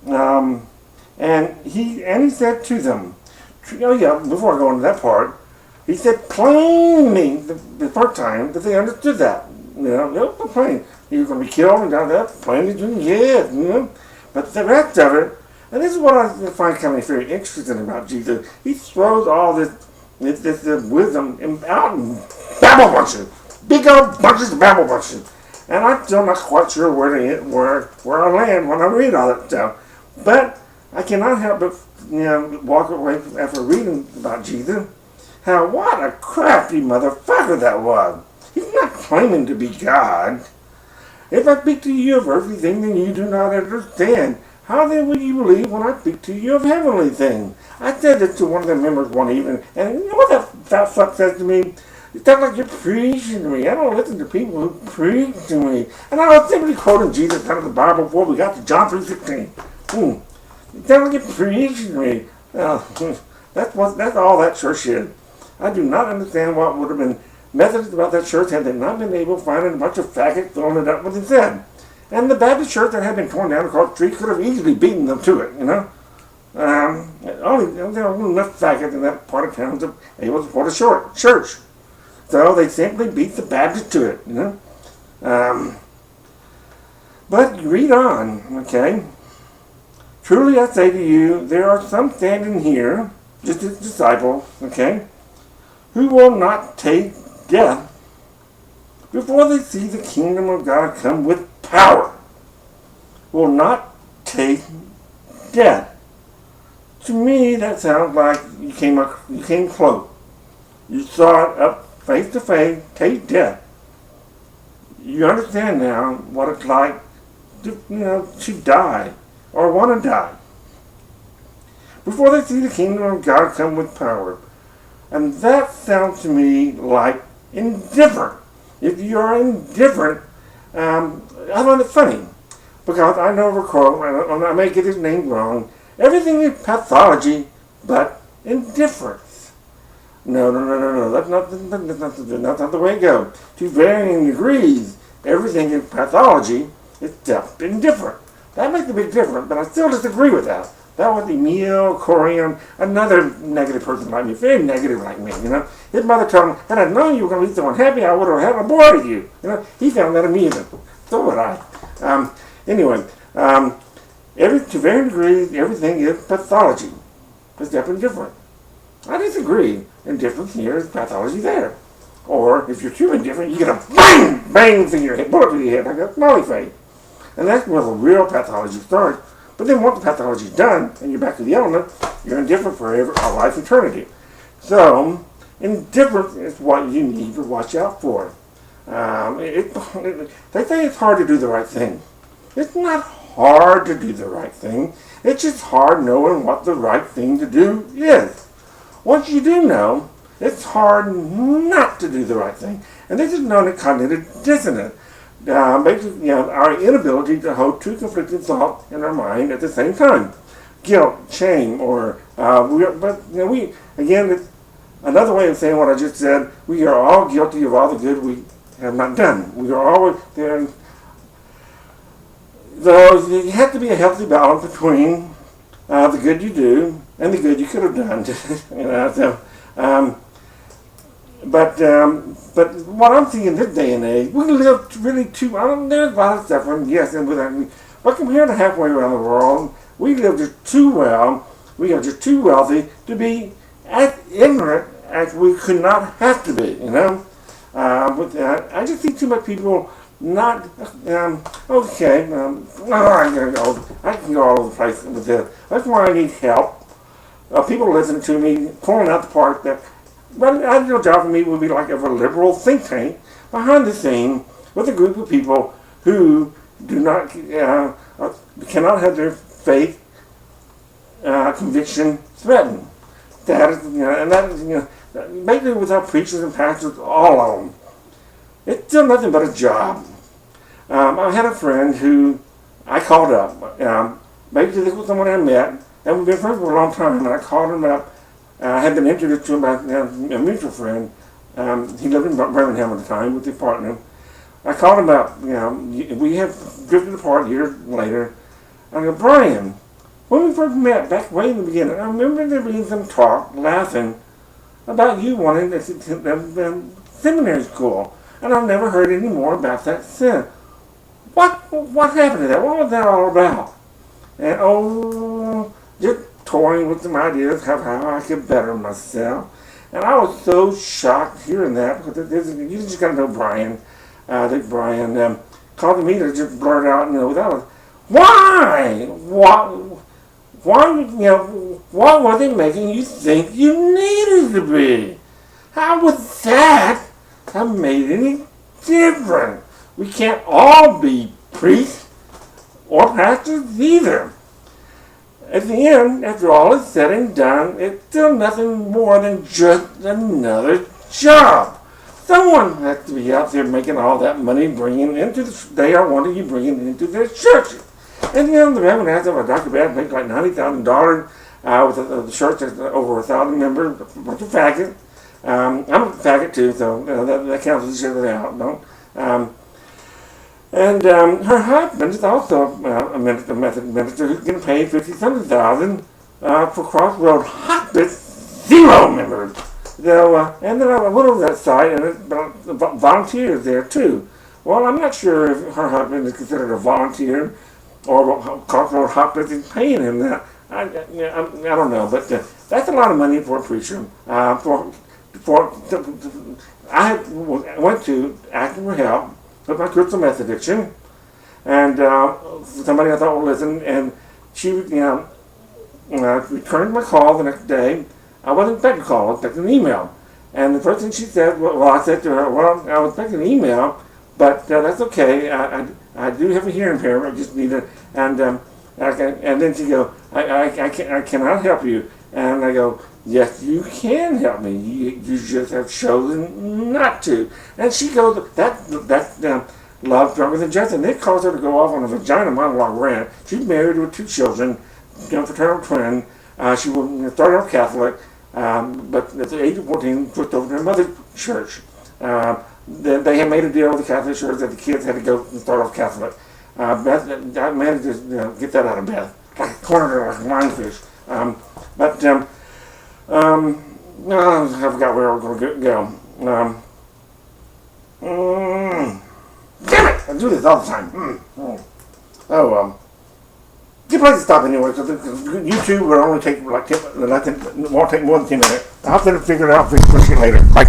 And he said to them, oh yeah, before I go into that part, he said plainly the first time that they understood that. Plain. He was going to be killed and all that. Plainly, yeah. But the rest of it, and this is what I find kind of very interesting about Jesus. He throws all this wisdom out in babble bunches, big old bunches of babble bunches. And I'm still not quite sure where I land when I read all that stuff. But I cannot help but walk away after reading about Jesus. What a crafty motherfucker that was. He's not claiming to be God. If I speak to you of earthly things and you do not understand, how then will you believe when I speak to you of heavenly things? I said this to one of the members one evening, and you know what that fuck says to me? It sounds like you're preaching to me. I don't listen to people who preach to me. And I was simply quoting Jesus out of the Bible before we got to John 3:16. It sounds like you're preaching to me. That's all that church is. I do not understand what would have been Methodist about that church had they not been able to find a bunch of faggots filling it up with his head. And the Baptist church that had been torn down across the street could have easily beaten them to it, there were enough faggots in that part of town to be able to support a church. So they simply beat the Baptist to it, But you read on, okay? Truly I say to you, there are some standing here, just his disciples, okay, who will not take death before they see the kingdom of God come with power. Will not take death. To me, that sounds like you came close. You saw it up face to face, take death. You understand now what it's like to die or want to die before they see the kingdom of God come with power. And that sounds to me like indifferent. If you are indifferent, I find it funny because I know recall, and I may get his name wrong, everything is pathology but indifference. No. That's not the way it goes. To varying degrees, everything is pathology except indifferent. That makes a big difference, but I still disagree with that. That was Emil Corian, another negative person like me, very negative like me, His mother told him, had I known you were going to be so unhappy, I would have had aborted you. He found that amusing. So would I. To varying degrees, everything is pathology. Except indifferent. I disagree. Indifference here is pathology there. Or, if you're too indifferent, you get a bang through your head, bullet through your head, like a smiley face. And that's where the real pathology starts. But then once the pathology is done, and you're back to the element, you're indifferent for a life eternity. So, indifference is what you need to watch out for. They say it's hard to do the right thing. It's not hard to do the right thing. It's just hard knowing what the right thing to do is. Once you do know, it's hard not to do the right thing. And this is known as cognitive dissonance. Basically, our inability to hold two conflicting thoughts in our mind at the same time. Guilt, shame, or it's another way of saying what I just said. We are all guilty of all the good we have not done. We are always there. So you have to be a healthy balance between the good you do and the good you could have done. But what I'm seeing this day and age, we live really there's a lot of suffering, yes, but compared to halfway around the world, we live just too well, we are just too wealthy to be as ignorant as we could not have to be, I just see too much people not, I can go all over the place with this. That's why I need help. People listening to me, pulling out the part that, well, ideal job for me would be like of a liberal think tank behind the scene with a group of people who do not, cannot have their faith, conviction threatened. That is, basically without preachers and pastors, all of them. It's still nothing but a job. I had a friend who I called up. Basically, this was someone I met, and we've been friends for a long time, and I called him up. I had been introduced to him by a mutual friend. He lived in Birmingham at the time with his partner. I called him up. We have drifted apart years later. I go, Brian, when we first met back way in the beginning, I remember there being some talk, laughing, about you wanting to attend seminary school. And I've never heard any more about that since. What happened to that? What was that all about? And just toying with some ideas of how I could better myself. And I was so shocked hearing that, because you just got to know Brian. I think Brian called me to just blurt out, without why? What was it making you think you needed to be? How would that have made any difference? We can't all be priests or pastors either. At the end, after all is said and done, it's still nothing more than just another job. Someone has to be out there making all that money, bringing into they are wanting you bringing into their churches. And the reverend has of a Dr. Bad makes like $90,000 with a church that's over 1,000 members, a bunch of faggots. I'm a faggot too, so that counts as shit out. And her husband is also a Methodist minister who's getting paid $50,000 for Crossroad Hospice, 0 members. So, and then I went over that site, and there's volunteers there too. Well, I'm not sure if her husband is considered a volunteer, or Crossroad Hospice is paying him that. I don't know, but that's a lot of money for a preacher. I went to asking for help with my crystal meth addiction, and somebody I thought would listen, and she returned my call the next day. I wasn't expecting a call, I was expecting an email. And the first thing she said, I said to her, well, I was expecting an email, but that's okay. I do have a hearing impairment. I just need it. And then she goes, I cannot help you. And I go, yes, you can help me. You just have chosen not to. And she goes, that's love stronger than justice. And it caused her to go off on a vagina monologue rant. She's married with 2 children, fraternal twin. She started off Catholic, but at the age of 14, switched over to her mother's church. They had made a deal with the Catholic Church that the kids had to go and start off Catholic. Beth, I managed to get that out of Beth, like cornered her like a lionfish. I forgot where I was going to go. Damn it! I do this all the time. Good place to stop anyway, because YouTube will only take won't take more than 10 minutes. I'll have to figure it out. Fix it later. Bye.